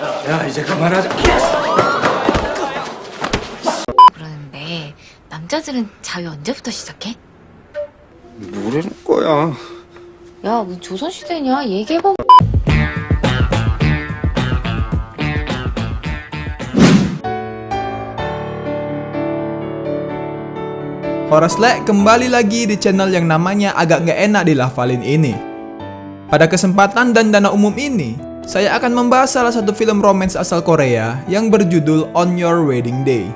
야, 이제 그만하자. 그러는데 남자들은 자위 언제부터 시작해? 뭐라는 거야? 야, 무슨 조선시대냐? 얘기해봐. Horas Lek kembali lagi di channel yang namanya agak nggak enak dilafalin ini. Pada kesempatan dan dana umum ini, saya akan membahas salah satu film romance asal Korea yang berjudul On Your Wedding Day.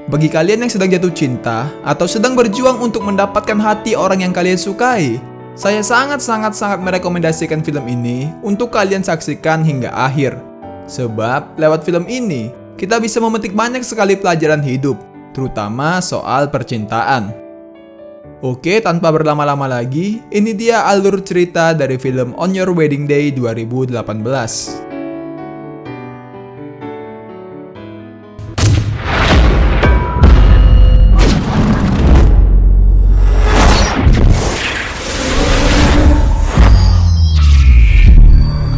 Bagi kalian yang sedang jatuh cinta atau sedang berjuang untuk mendapatkan hati orang yang kalian sukai, saya sangat merekomendasikan film ini untuk kalian saksikan hingga akhir. Sebab lewat film ini, kita bisa memetik banyak sekali pelajaran hidup, terutama soal percintaan. Oke, tanpa berlama-lama lagi, ini dia alur cerita dari film On Your Wedding Day 2018.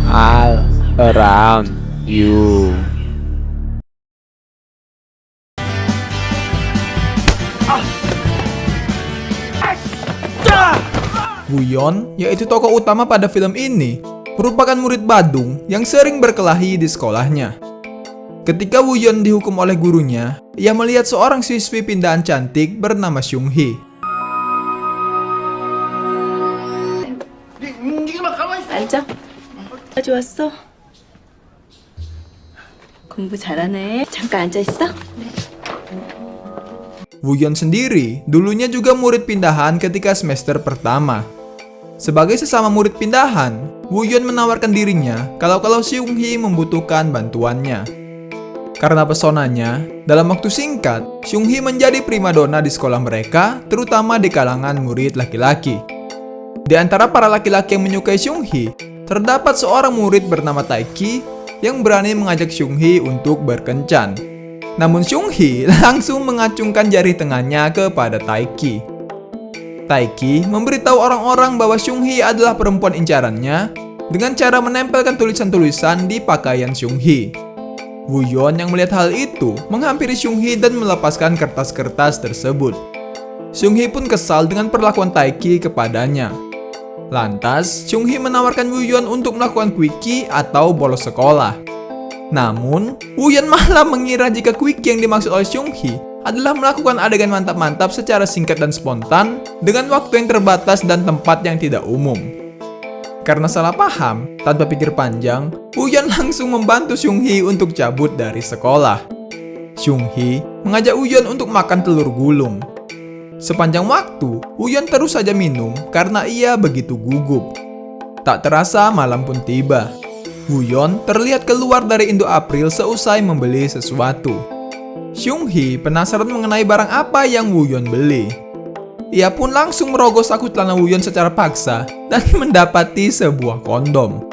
All around you. Woo-yeon, yaitu tokoh utama pada film ini, merupakan murid Badung yang sering berkelahi di sekolahnya. Ketika Woo-yeon dihukum oleh gurunya, ia melihat seorang siswi pindahan cantik bernama Seung-hee. 앉아. 아주 왔어? 공부 잘하네. 잠깐 앉아 있어. Woo-yeon sendiri dulunya juga murid pindahan ketika semester pertama. Sebagai sesama murid pindahan, Woo-yeon menawarkan dirinya kalau Seung-hee membutuhkan bantuannya. Karena pesonanya, dalam waktu singkat, Seung-hee menjadi primadona di sekolah mereka, terutama di kalangan murid laki-laki. Di antara para laki-laki yang menyukai Seung-hee, terdapat seorang murid bernama Taeki yang berani mengajak Seung-hee untuk berkencan. Namun Seung-hee langsung mengacungkan jari tengahnya kepada Taeki. Taeki memberitahu orang-orang bahwa Seung-hee adalah perempuan incarannya dengan cara menempelkan tulisan-tulisan di pakaian Seung-hee. Woo-yeon yang melihat hal itu menghampiri Seung-hee dan melepaskan kertas-kertas tersebut. Seung-hee pun kesal dengan perlakuan Taeki kepadanya. Lantas, Seung-hee menawarkan Woo-yeon untuk melakukan quickie atau bolos sekolah. Namun, Woo-yeon malah mengira jika quickie yang dimaksud oleh Seung-hee adalah melakukan adegan mantap-mantap secara singkat dan spontan dengan waktu yang terbatas dan tempat yang tidak umum. Karena salah paham, tanpa pikir panjang, Woo-yeon langsung membantu Seung-hee untuk cabut dari sekolah. Seung-hee mengajak Woo-yeon untuk makan telur gulung. Sepanjang waktu, Woo-yeon terus saja minum karena ia begitu gugup. Tak terasa malam pun tiba. Woo-yeon terlihat keluar dari Indo April seusai membeli sesuatu. Seung-hee penasaran mengenai barang apa yang Woo-yeon beli. Ia pun langsung merogoh saku celana Woo-yeon secara paksa dan mendapati sebuah kondom.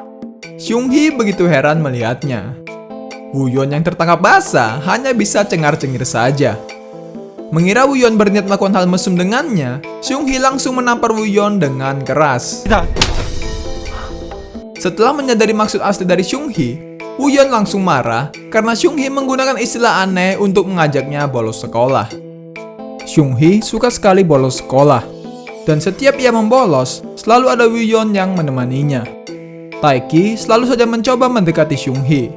Seung-hee begitu heran melihatnya. Woo-yeon yang tertangkap basah hanya bisa cengar-cengir saja. Mengira Woo-yeon berniat melakukan hal mesum dengannya, Seung-hee langsung menampar Woo-yeon dengan keras. Setelah menyadari maksud asli dari Seung-hee, Woo-yeon langsung marah karena Seung-hee menggunakan istilah aneh untuk mengajaknya bolos sekolah. Seung-hee suka sekali bolos sekolah, dan setiap ia membolos, selalu ada Woo-yeon yang menemaninya. Taeki selalu saja mencoba mendekati Seung-hee.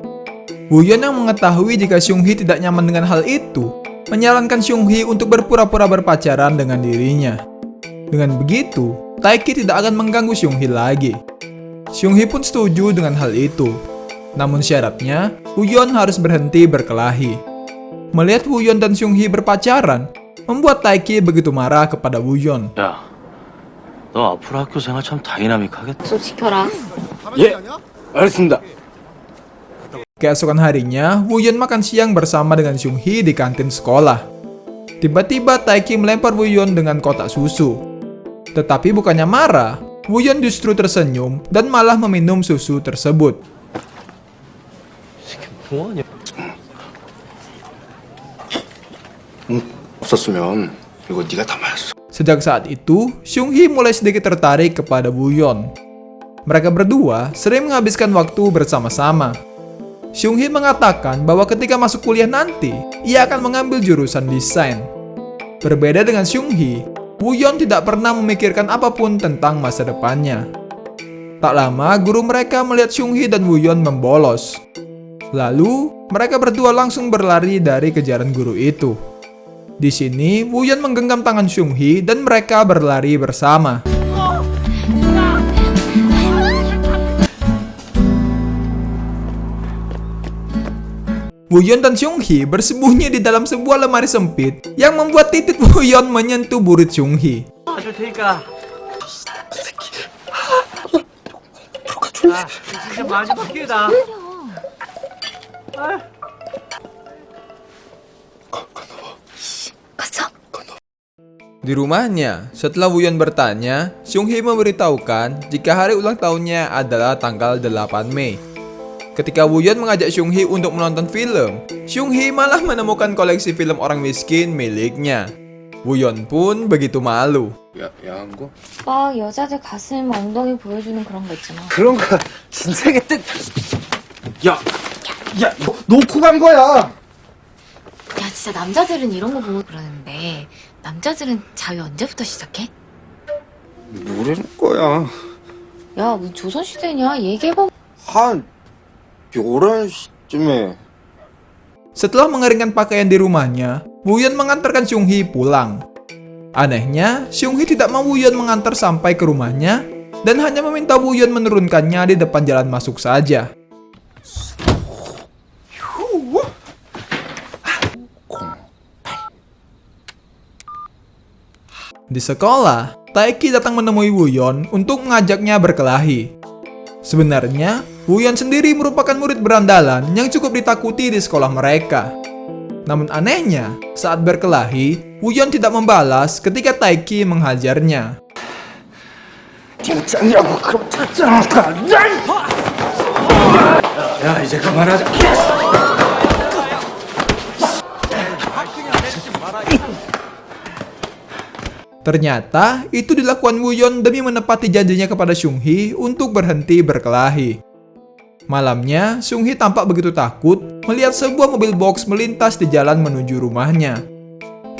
Woo-yeon yang mengetahui jika Seung-hee tidak nyaman dengan hal itu, menyarankan Seung-hee untuk berpura-pura berpacaran dengan dirinya. Dengan begitu, Taeki tidak akan mengganggu Seung-hee lagi. Seung-hee pun setuju dengan hal itu. Namun syaratnya, Woo-yeon harus berhenti berkelahi. Melihat Woo-yeon dan Seung-hee berpacaran, membuat Taeki begitu marah kepada Woo-yeon. 야, 너 앞으로 학교 생활 참 다이나믹하겠다. 약속 지켜라. 예, 알겠습니다. Keesokan harinya, Woo-yeon makan siang bersama dengan Seung-hee di kantin sekolah. Tiba-tiba Taeki melempar Woo-yeon dengan kotak susu. Tetapi bukannya marah, Woo-yeon justru tersenyum dan malah meminum susu tersebut. 뭐하냐? 없었으면 이거 네가 다 마셨어. Sejak saat itu, Seung-hee mulai sedikit tertarik kepada Woo-yeon. Mereka berdua sering menghabiskan waktu bersama-sama. Seung-hee mengatakan bahwa ketika masuk kuliah nanti, ia akan mengambil jurusan desain. Berbeda dengan Seung-hee, Woo-yeon tidak pernah memikirkan apapun tentang masa depannya. Tak lama, guru mereka melihat Seung-hee dan Woo-yeon membolos. Lalu, mereka berdua langsung berlari dari kejaran guru itu. Di sini, Woo-yeon menggenggam tangan Seung-hee dan mereka berlari bersama. Woo-yeon dan Seung-hee bersembunyi di dalam sebuah lemari sempit yang membuat titik Woo-yeon menyentuh burit Seung-hee. 아줄 테니까. 진짜 마지막 기회다. 갔어? Di rumahnya, setelah Woo-yeon bertanya, Seung-hee memberitahukan jika hari ulang tahunnya adalah tanggal 8 Mei. Ketika Woo-yeon mengajak Seung-hee untuk menonton film, Seung-hee malah menemukan koleksi film orang miskin miliknya. Woo-yeon pun begitu malu. 야한 거? 막 여자들 가슴, 엉덩이 보여주는 그런 거 있잖아. 그런 거 진작에 뜬. 야, 놓고 간 거야. 야, 진짜 남자들은 이런 거 보고 그러는데 남자들은 자위 언제부터 시작해? 뭐라는 거야? 야, 무슨 조선시대냐? 얘기해봐. 한 11시쯤에. Setelah mengeringkan pakaian di rumahnya, Woo-yeon mengantarkan Seung-hee pulang. Anehnya, Seung-hee tidak mau Woo-yeon mengantar sampai ke rumahnya dan hanya meminta Woo-yeon menurunkannya di depan jalan masuk saja. Di sekolah, Taeki datang menemui Woo-yeon untuk mengajaknya berkelahi. Sebenarnya, Woo-yeon sendiri merupakan murid berandalan yang cukup ditakuti di sekolah mereka. Namun anehnya, saat berkelahi, Woo-yeon tidak membalas ketika Taeki menghajarnya. 괜찮냐고 그럼 찾잖아. 야, 이제 그만하자. Ternyata, itu dilakukan Woo-yeon demi menepati janjinya kepada Seung-hee untuk berhenti berkelahi. Malamnya, Seung-hee tampak begitu takut melihat sebuah mobil box melintas di jalan menuju rumahnya.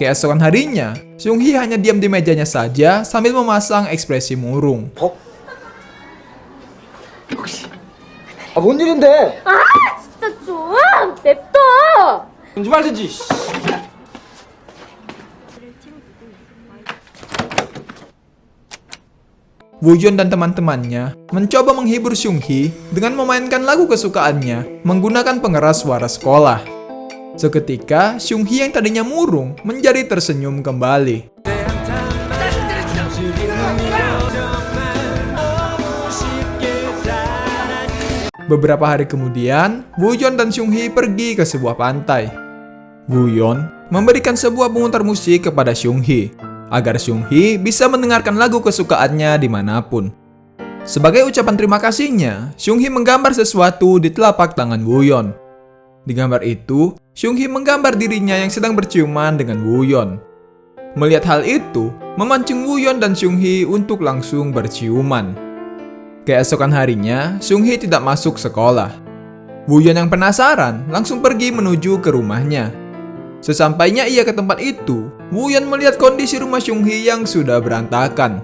Keesokan harinya, Seung-hee hanya diam di mejanya saja sambil memasang ekspresi murung. 뭔 일인데? 진짜 좀 냅둬. 뭔지 말든지. Woo-yeon dan teman-temannya mencoba menghibur Seung-hee dengan memainkan lagu kesukaannya menggunakan pengeras suara sekolah. Seketika, Seung-hee yang tadinya murung menjadi tersenyum kembali. Beberapa hari kemudian, Woo-yeon dan Seung-hee pergi ke sebuah pantai. Woo-yeon memberikan sebuah pemutar musik kepada Seung-hee agar Seung-hee bisa mendengarkan lagu kesukaannya dimanapun. Sebagai ucapan terima kasihnya, Seung-hee menggambar sesuatu di telapak tangan Woo-yeon. Di gambar itu, Seung-hee menggambar dirinya yang sedang berciuman dengan Woo-yeon. Melihat hal itu, memancing Woo-yeon dan Seung-hee untuk langsung berciuman. Keesokan harinya, Seung-hee tidak masuk sekolah. Woo-yeon yang penasaran langsung pergi menuju ke rumahnya. Sesampainya ia ke tempat itu, Woo-yeon melihat kondisi rumah Seung-hee yang sudah berantakan.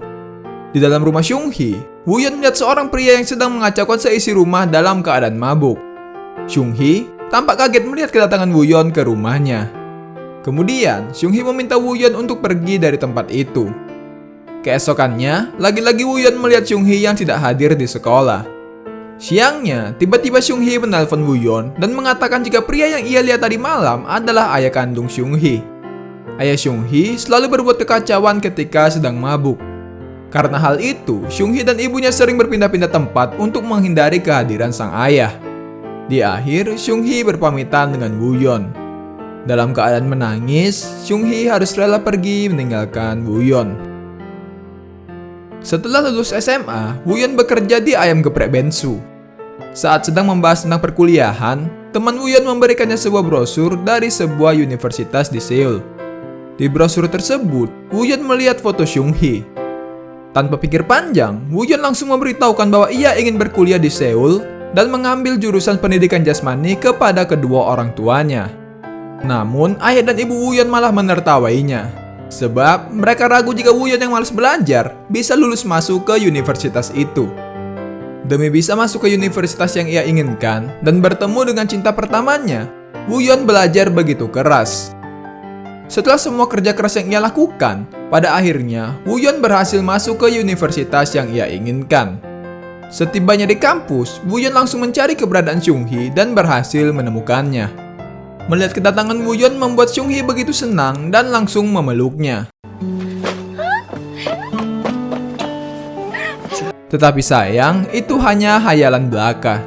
Di dalam rumah Seung-hee, Woo-yeon melihat seorang pria yang sedang mengacaukan seisi rumah dalam keadaan mabuk. Seung-hee tampak kaget melihat kedatangan Woo-yeon ke rumahnya. Kemudian, Seung-hee meminta Woo-yeon untuk pergi dari tempat itu. Keesokannya, lagi-lagi Woo-yeon melihat Seung-hee yang tidak hadir di sekolah. Siangnya, tiba-tiba Seung-hee menelpon Woo-yeon dan mengatakan jika pria yang ia lihat tadi malam adalah ayah kandung Seung-hee. Ayah Seung-hee selalu berbuat kekacauan ketika sedang mabuk. Karena hal itu, Seung-hee dan ibunya sering berpindah-pindah tempat untuk menghindari kehadiran sang ayah. Di akhir, Seung-hee berpamitan dengan Woo-yeon. Dalam keadaan menangis, Seung-hee harus rela pergi meninggalkan Woo-yeon. Setelah lulus SMA, Woo-yeon bekerja di ayam geprek Bensu. Saat sedang membahas tentang perkuliahan, teman Woo-yeon memberikannya sebuah brosur dari sebuah universitas di Seoul. Di brosur tersebut, Woo-yeon melihat foto Seung-hee. Tanpa pikir panjang, Woo-yeon langsung memberitahukan bahwa ia ingin berkuliah di Seoul dan mengambil jurusan pendidikan jasmani kepada kedua orang tuanya. Namun, ayah dan ibu Wooyeon malah menertawainya. Sebab mereka ragu jika Wooyeon yang malas belajar bisa lulus masuk ke universitas itu. Demi bisa masuk ke universitas yang ia inginkan dan bertemu dengan cinta pertamanya, Wooyeon belajar begitu keras. Setelah semua kerja keras yang ia lakukan, pada akhirnya Wooyeon berhasil masuk ke universitas yang ia inginkan. Setibanya di kampus, Wooyeon langsung mencari keberadaan Seung-hee dan berhasil menemukannya. Melihat kedatangan Wooyeon membuat Seung-hee begitu senang dan langsung memeluknya. Tetapi sayang, itu hanya hayalan belaka.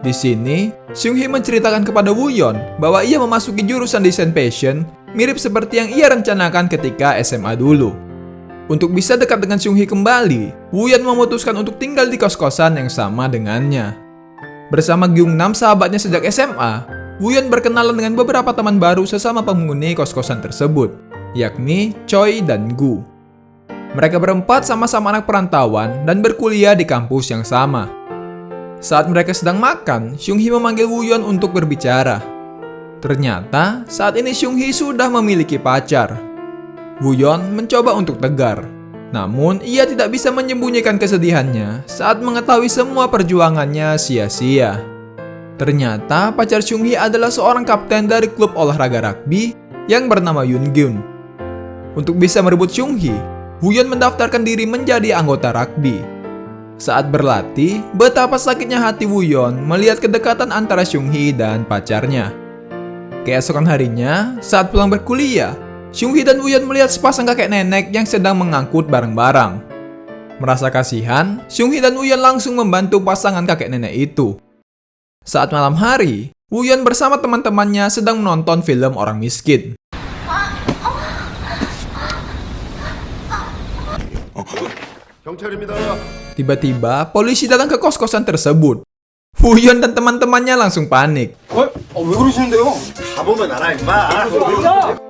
Di sini, Seung-hee menceritakan kepada Wooyeon bahwa ia memasuki jurusan desain fashion mirip seperti yang ia rencanakan ketika SMA dulu. Untuk bisa dekat dengan Seung-hee kembali, Wooyeon memutuskan untuk tinggal di kos-kosan yang sama dengannya. Bersama Gyung-nam sahabatnya sejak SMA, Wooyeon berkenalan dengan beberapa teman baru sesama penghuni kos-kosan tersebut, yakni Choi dan Gu. Mereka berempat sama-sama anak perantauan dan berkuliah di kampus yang sama. Saat mereka sedang makan, Seung-hee memanggil Wooyeon untuk berbicara. Ternyata, saat ini Seung-hee sudah memiliki pacar. Wooyeon mencoba untuk tegar. Namun, ia tidak bisa menyembunyikan kesedihannya saat mengetahui semua perjuangannya sia-sia. Ternyata, pacar Seung-hee adalah seorang kapten dari klub olahraga rugby yang bernama Yoon-gyun. Untuk bisa merebut Seung-hee, Wooyeon mendaftarkan diri menjadi anggota rugby. Saat berlatih, betapa sakitnya hati Wooyeon melihat kedekatan antara Seung-hee dan pacarnya. Keesokan harinya, saat pulang berkuliah, Seung-hee dan Wooyeon melihat sepasang kakek nenek yang sedang mengangkut barang-barang. Merasa kasihan, Seung-hee dan Wooyeon langsung membantu pasangan kakek nenek itu. Saat malam hari, Wooyeon bersama teman-temannya sedang menonton film orang miskin. Tiba-tiba, polisi datang ke kos-kosan tersebut. Wooyeon dan teman-temannya langsung panik. 왜 그러시는데요? 가보면 알아 임마.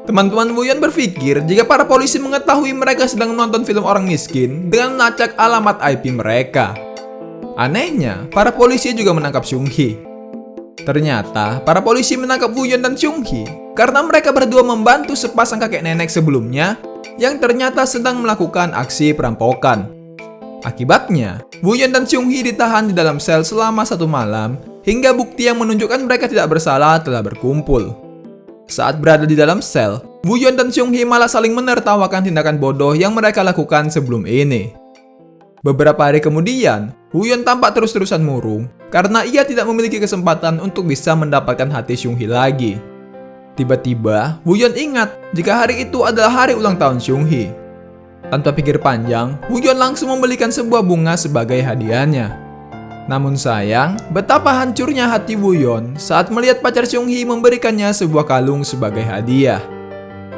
Teman-teman Wooyeon berpikir jika para polisi mengetahui mereka sedang menonton film orang miskin dengan melacak alamat IP mereka. Anehnya, para polisi juga menangkap Seung-hee. Ternyata, para polisi menangkap Wooyeon dan Seung-hee karena mereka berdua membantu sepasang kakek nenek sebelumnya yang ternyata sedang melakukan aksi perampokan. Akibatnya, Wooyeon dan Seung-hee ditahan di dalam sel selama 1 malam hingga bukti yang menunjukkan mereka tidak bersalah telah berkumpul. Saat berada di dalam sel, Wooyeon dan Seung-hee malah saling menertawakan tindakan bodoh yang mereka lakukan sebelum ini. Beberapa hari kemudian, Wooyeon tampak terus-terusan murung karena ia tidak memiliki kesempatan untuk bisa mendapatkan hati Seung-hee lagi. Tiba-tiba, Wooyeon ingat jika hari itu adalah hari ulang tahun Seung-hee. Tanpa pikir panjang, Wooyeon langsung membelikan sebuah bunga sebagai hadiahnya. Namun sayang, betapa hancurnya hati Wooyeon saat melihat pacar Seung-hee memberikannya sebuah kalung sebagai hadiah.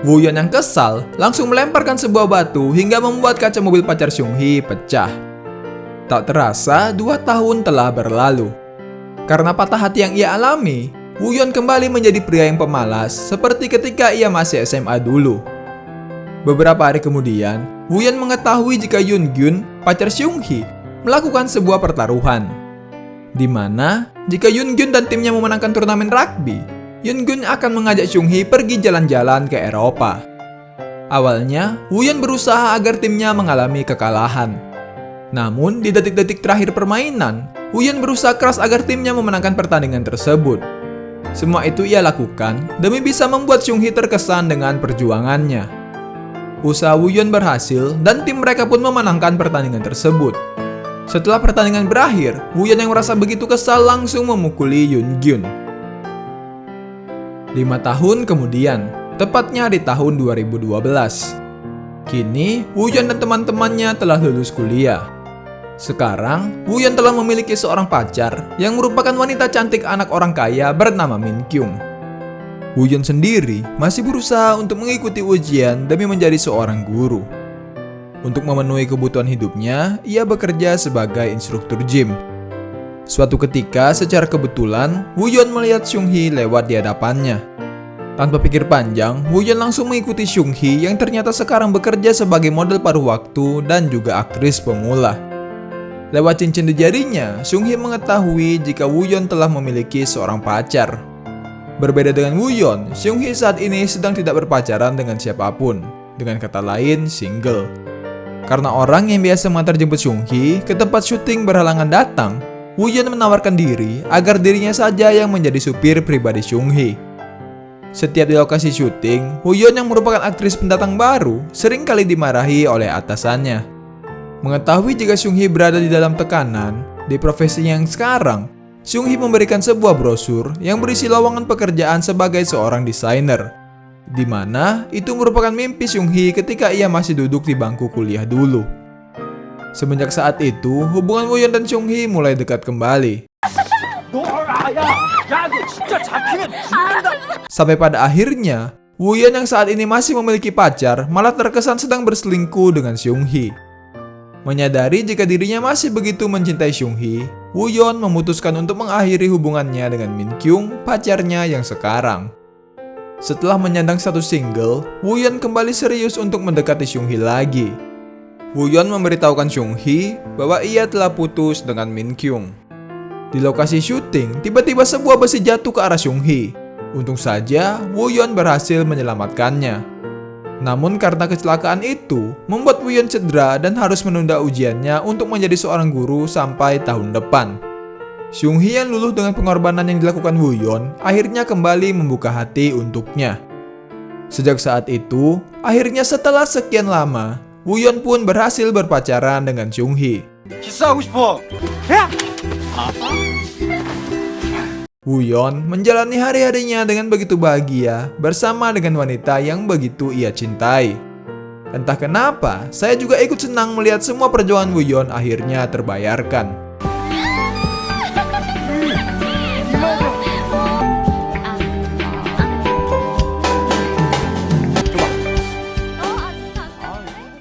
Wooyeon yang kesal langsung melemparkan sebuah batu hingga membuat kaca mobil pacar Seung-hee pecah. Tak terasa, 2 tahun telah berlalu. Karena patah hati yang ia alami, Wooyeon kembali menjadi pria yang pemalas seperti ketika ia masih SMA dulu. Beberapa hari kemudian, Wooyeon mengetahui jika Yoon-gyun, pacar Seung-hee, melakukan sebuah pertaruhan. Di mana, jika Yoon-gyun dan timnya memenangkan turnamen rugby, Yoon-gyun akan mengajak Seung-hee pergi jalan-jalan ke Eropa. Awalnya, Wooyeon berusaha agar timnya mengalami kekalahan. Namun, di detik-detik terakhir permainan, Wooyeon berusaha keras agar timnya memenangkan pertandingan tersebut. Semua itu ia lakukan demi bisa membuat Seung-hee terkesan dengan perjuangannya. Usaha Wooyeon berhasil dan tim mereka pun memenangkan pertandingan tersebut. Setelah pertandingan berakhir, Wooyeon yang merasa begitu kesal langsung memukuli Yoon-gyun. 5 tahun kemudian, tepatnya di tahun 2012. Kini, Wooyeon dan teman-temannya telah lulus kuliah. Sekarang, Wooyeon telah memiliki seorang pacar yang merupakan wanita cantik anak orang kaya bernama Min Kyung. Wooyeon sendiri masih berusaha untuk mengikuti ujian demi menjadi seorang guru. Untuk memenuhi kebutuhan hidupnya, ia bekerja sebagai instruktur gym. Suatu ketika, secara kebetulan, Wooyeon melihat Seung-hee lewat di hadapannya. Tanpa pikir panjang, Wooyeon langsung mengikuti Seung-hee yang ternyata sekarang bekerja sebagai model paruh waktu dan juga aktris pemula. Lewat cincin di jarinya, Seung-hee mengetahui jika Woo-yeon telah memiliki seorang pacar. Berbeda dengan Woo-yeon, Seung-hee saat ini sedang tidak berpacaran dengan siapapun. Dengan kata lain, single. Karena orang yang biasa mengantar jemput Seung-hee ke tempat syuting berhalangan datang, Woo-yeon menawarkan diri agar dirinya saja yang menjadi supir pribadi Seung-hee. Setiap di lokasi syuting, Woo-yeon yang merupakan aktris pendatang baru sering kali dimarahi oleh atasannya. Mengetahui jika Seung-hee berada di dalam tekanan di profesinya yang sekarang, Seung-hee memberikan sebuah brosur yang berisi lowongan pekerjaan sebagai seorang desainer, di mana itu merupakan mimpi Seung-hee ketika ia masih duduk di bangku kuliah dulu. Semenjak saat itu, hubungan Woo-yeon dan Seung-hee mulai dekat kembali. Sampai pada akhirnya, Woo-yeon yang saat ini masih memiliki pacar malah terkesan sedang berselingkuh dengan Seung-hee. Menyadari jika dirinya masih begitu mencintai Seung-hee, Woo-yeon memutuskan untuk mengakhiri hubungannya dengan Min Kyung, pacarnya yang sekarang. Setelah menyandang status single, Woo-yeon kembali serius untuk mendekati Seung-hee lagi. Woo-yeon memberitahukan Seung-hee bahwa ia telah putus dengan Min Kyung. Di lokasi syuting, tiba-tiba sebuah besi jatuh ke arah Seung-hee. Untung saja, Woo-yeon berhasil menyelamatkannya. Namun karena kecelakaan itu, membuat Woo-yeon cedera dan harus menunda ujiannya untuk menjadi seorang guru sampai tahun depan. Seung-hee yang luluh dengan pengorbanan yang dilakukan Woo-yeon akhirnya kembali membuka hati untuknya. Sejak saat itu, akhirnya setelah sekian lama, Woo-yeon pun berhasil berpacaran dengan Seung-hee. 키스하고 싶어. Woo-yeon menjalani hari-harinya dengan begitu bahagia bersama dengan wanita yang begitu ia cintai. Entah kenapa, saya juga ikut senang melihat semua perjuangan Woo-yeon akhirnya terbayarkan.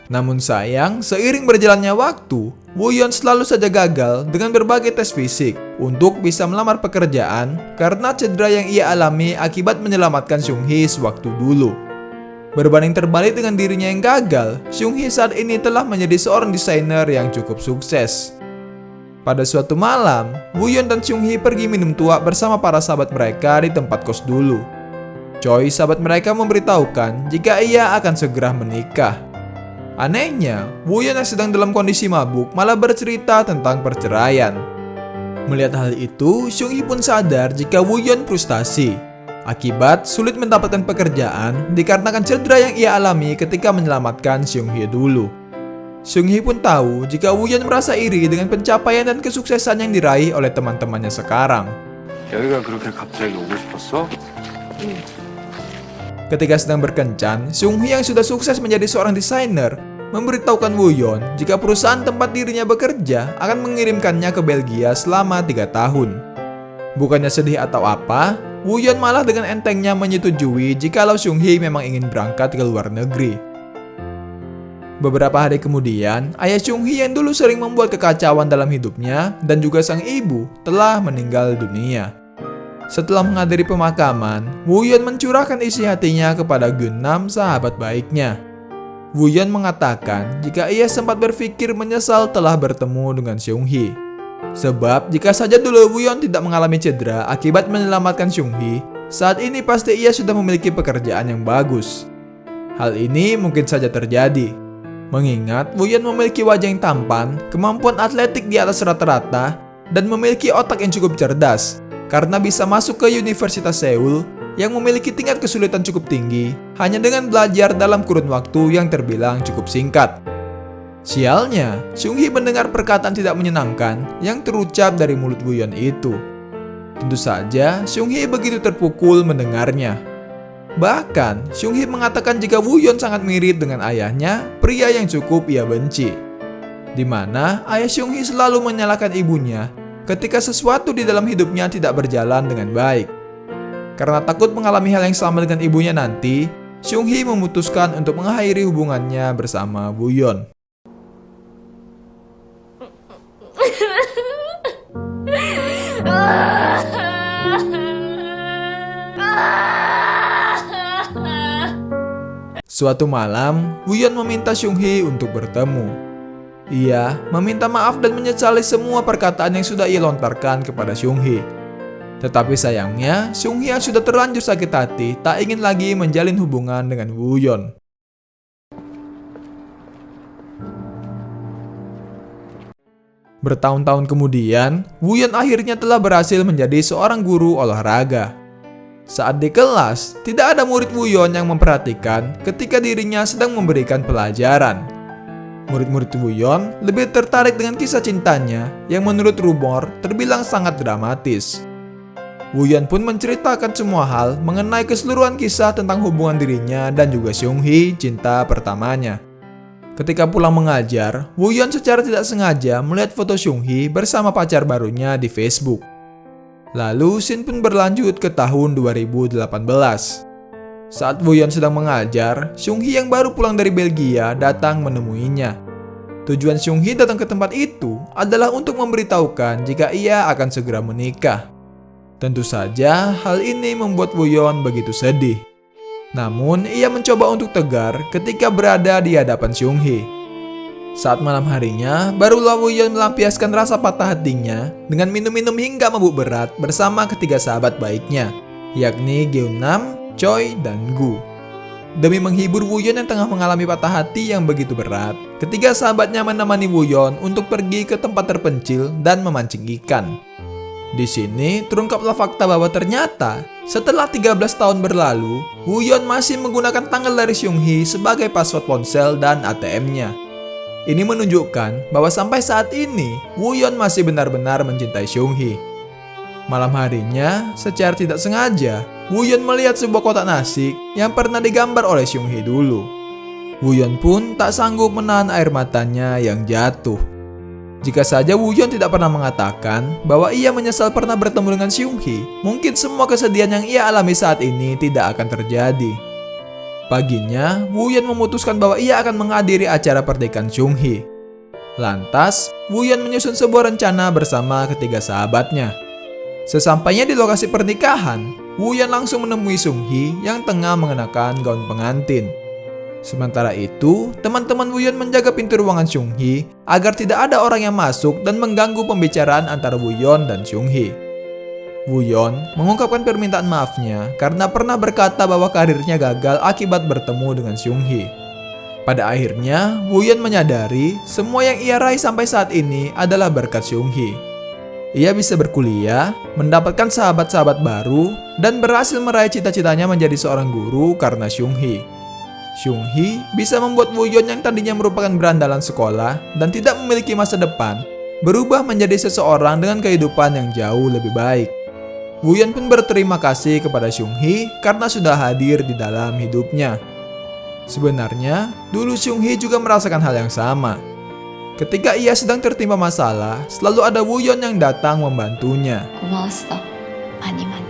Namun sayang, seiring berjalannya waktu, Woo-yeon selalu saja gagal dengan berbagai tes fisik untuk bisa melamar pekerjaan karena cedera yang ia alami akibat menyelamatkan Seung-hee sewaktu dulu. Berbanding terbalik dengan dirinya yang gagal, Seung-hee saat ini telah menjadi seorang desainer yang cukup sukses. Pada suatu malam, Woo-yeon dan Seung-hee pergi minum tua bersama para sahabat mereka di tempat kos dulu. Choi, sahabat mereka, memberitahukan jika ia akan segera menikah. Anehnya, Woo-yeon yang sedang dalam kondisi mabuk malah bercerita tentang perceraian. Melihat hal itu, Seung-hee pun sadar jika Woo-yeon frustasi akibat sulit mendapatkan pekerjaan dikarenakan cedera yang ia alami ketika menyelamatkan Seung-hee dulu. Seung-hee pun tahu jika Woo-yeon merasa iri dengan pencapaian dan kesuksesan yang diraih oleh teman-temannya sekarang. 여기가 그렇게 갑자기 오고 싶었어? Ketika sedang berkencan, Seung-hee yang sudah sukses menjadi seorang desainer memberitahukan Woo-yeon jika perusahaan tempat dirinya bekerja akan mengirimkannya ke Belgia selama 3 tahun. Bukannya sedih atau apa, Woo-yeon malah dengan entengnya menyetujui jikalau Seung-hee memang ingin berangkat ke luar negeri. Beberapa hari kemudian, ayah Seung-hee yang dulu sering membuat kekacauan dalam hidupnya dan juga sang ibu telah meninggal dunia. Setelah menghadiri pemakaman, Woo-yeon mencurahkan isi hatinya kepada Geun-nam, sahabat baiknya. Woo-yeon mengatakan jika ia sempat berpikir menyesal telah bertemu dengan Seung-hee. Sebab jika saja dulu Woo-yeon tidak mengalami cedera akibat menyelamatkan Seung-hee, saat ini pasti ia sudah memiliki pekerjaan yang bagus. Hal ini mungkin saja terjadi, mengingat Woo-yeon memiliki wajah yang tampan, kemampuan atletik di atas rata-rata, dan memiliki otak yang cukup cerdas, karena bisa masuk ke Universitas Seoul yang memiliki tingkat kesulitan cukup tinggi hanya dengan belajar dalam kurun waktu yang terbilang cukup singkat. Sialnya, Seung-hee mendengar perkataan tidak menyenangkan yang terucap dari mulut Woo-yeon itu. Tentu saja, Seung-hee begitu terpukul mendengarnya. Bahkan, Seung-hee mengatakan jika Woo-yeon sangat mirip dengan ayahnya, pria yang cukup ia benci. Di mana ayah Seung-hee selalu menyalahkan ibunya ketika sesuatu di dalam hidupnya tidak berjalan dengan baik. Karena takut mengalami hal yang sama dengan ibunya nanti, Seung-hee memutuskan untuk mengakhiri hubungannya bersama Woo-yeon. Suatu malam, Woo-yeon meminta Seung-hee untuk bertemu. Ia meminta maaf dan menyesali semua perkataan yang sudah ia lontarkan kepada Seung-hee. Tetapi sayangnya, Seung-hee yang sudah terlanjur sakit hati tak ingin lagi menjalin hubungan dengan Woo-yeon. Bertahun-tahun kemudian, Woo-yeon akhirnya telah berhasil menjadi seorang guru olahraga. Saat di kelas, tidak ada murid Woo-yeon yang memperhatikan ketika dirinya sedang memberikan pelajaran. Murid-murid Woo-yeon lebih tertarik dengan kisah cintanya yang menurut rumor terbilang sangat dramatis. Woo-yeon pun menceritakan semua hal mengenai keseluruhan kisah tentang hubungan dirinya dan juga Seung-hee, cinta pertamanya. Ketika pulang mengajar, Woo-yeon secara tidak sengaja melihat foto Seung-hee bersama pacar barunya di Facebook. Lalu scene pun berlanjut ke tahun 2018. Saat Woo-yeon sedang mengajar, Seung-hee yang baru pulang dari Belgia datang menemuinya. Tujuan Seung-hee datang ke tempat itu adalah untuk memberitahukan jika ia akan segera menikah. Tentu saja hal ini membuat Woo-yeon begitu sedih. Namun ia mencoba untuk tegar ketika berada di hadapan Seung-hee. Saat malam harinya, barulah Woo-yeon melampiaskan rasa patah hatinya dengan minum-minum hingga mabuk berat bersama ketiga sahabat baiknya, yakni Geum-nam, Choi, dan Gu. Demi menghibur Woo-yeon yang tengah mengalami patah hati yang begitu berat, ketiga sahabatnya menemani Woo-yeon untuk pergi ke tempat terpencil dan memancing ikan. Di sini terungkaplah fakta bahwa ternyata setelah 13 tahun berlalu, Woo-yeon masih menggunakan tanggal dari Seung-hee sebagai password ponsel dan ATM-nya. Ini menunjukkan bahwa sampai saat ini, Woo-yeon masih benar-benar mencintai Seung-hee. Malam harinya, secara tidak sengaja, Woo-yeon melihat sebuah kotak nasi yang pernah digambar oleh Seung-hee dulu. Woo-yeon pun tak sanggup menahan air matanya yang jatuh. Jika saja Woo-yeon tidak pernah mengatakan bahwa ia menyesal pernah bertemu dengan Seung-hee, mungkin semua kesedihan yang ia alami saat ini tidak akan terjadi. Paginya, Woo-yeon memutuskan bahwa ia akan menghadiri acara pernikahan Seung-hee. Lantas, Woo-yeon menyusun sebuah rencana bersama ketiga sahabatnya. Sesampainya di lokasi pernikahan, Woo-yeon langsung menemui Seung-hee yang tengah mengenakan gaun pengantin. Sementara itu, teman-teman Woo-yeon menjaga pintu ruangan Seung-hee agar tidak ada orang yang masuk dan mengganggu pembicaraan antara Woo-yeon dan Seung-hee. Woo-yeon mengungkapkan permintaan maafnya karena pernah berkata bahwa karirnya gagal akibat bertemu dengan Seung-hee. Pada akhirnya, Woo-yeon menyadari semua yang ia raih sampai saat ini adalah berkat Seung-hee. Ia bisa berkuliah, mendapatkan sahabat-sahabat baru, dan berhasil meraih cita-citanya menjadi seorang guru karena Seung-hee. Seung-hee bisa membuat Woo-yeon yang tadinya merupakan berandalan sekolah dan tidak memiliki masa depan, berubah menjadi seseorang dengan kehidupan yang jauh lebih baik. Woo-yeon pun berterima kasih kepada Seung-hee karena sudah hadir di dalam hidupnya. Sebenarnya, dulu Seung-hee juga merasakan hal yang sama. Ketika ia sedang tertimpa masalah, selalu ada Woo-yeon yang datang membantunya. 고마웠어. 많이 많이.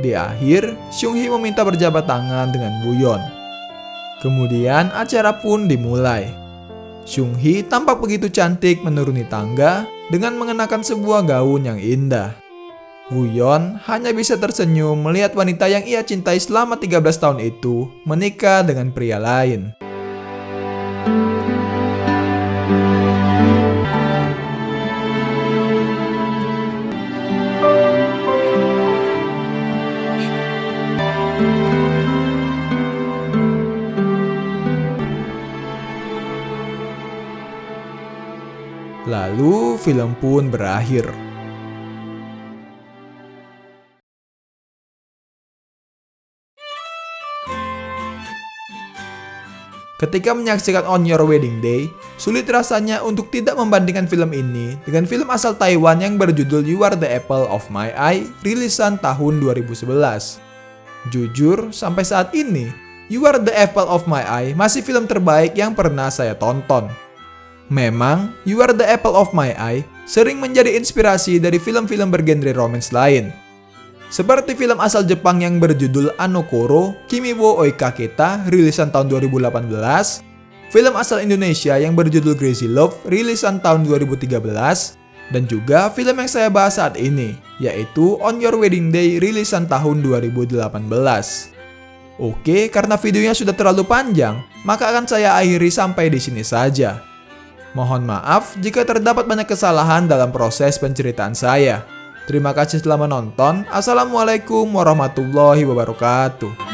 Di akhir, Seung-hee meminta berjabat tangan dengan Woo-yeon. Kemudian acara pun dimulai. Seung-hee tampak begitu cantik menuruni tangga dengan mengenakan sebuah gaun yang indah. Woo-yeon hanya bisa tersenyum melihat wanita yang ia cintai selama 13 tahun itu menikah dengan pria lain. Lalu film pun berakhir. Ketika menyaksikan On Your Wedding Day, sulit rasanya untuk tidak membandingkan film ini dengan film asal Taiwan yang berjudul You Are the Apple of My Eye, rilisan tahun 2011. Jujur, sampai saat ini, You Are the Apple of My Eye masih film terbaik yang pernah saya tonton. Memang, You Are the Apple of My Eye sering menjadi inspirasi dari film-film bergenre romance lain. Seperti film asal Jepang yang berjudul Anokoro Kimi wo Oikaketa rilisan tahun 2018, film asal Indonesia yang berjudul Crazy Love rilisan tahun 2013, dan juga film yang saya bahas saat ini, yaitu On Your Wedding Day rilisan tahun 2018. Oke, karena videonya sudah terlalu panjang, maka akan saya akhiri sampai di sini saja. Mohon maaf jika terdapat banyak kesalahan dalam proses penceritaan saya. Terima kasih telah menonton. Assalamualaikum warahmatullahi wabarakatuh.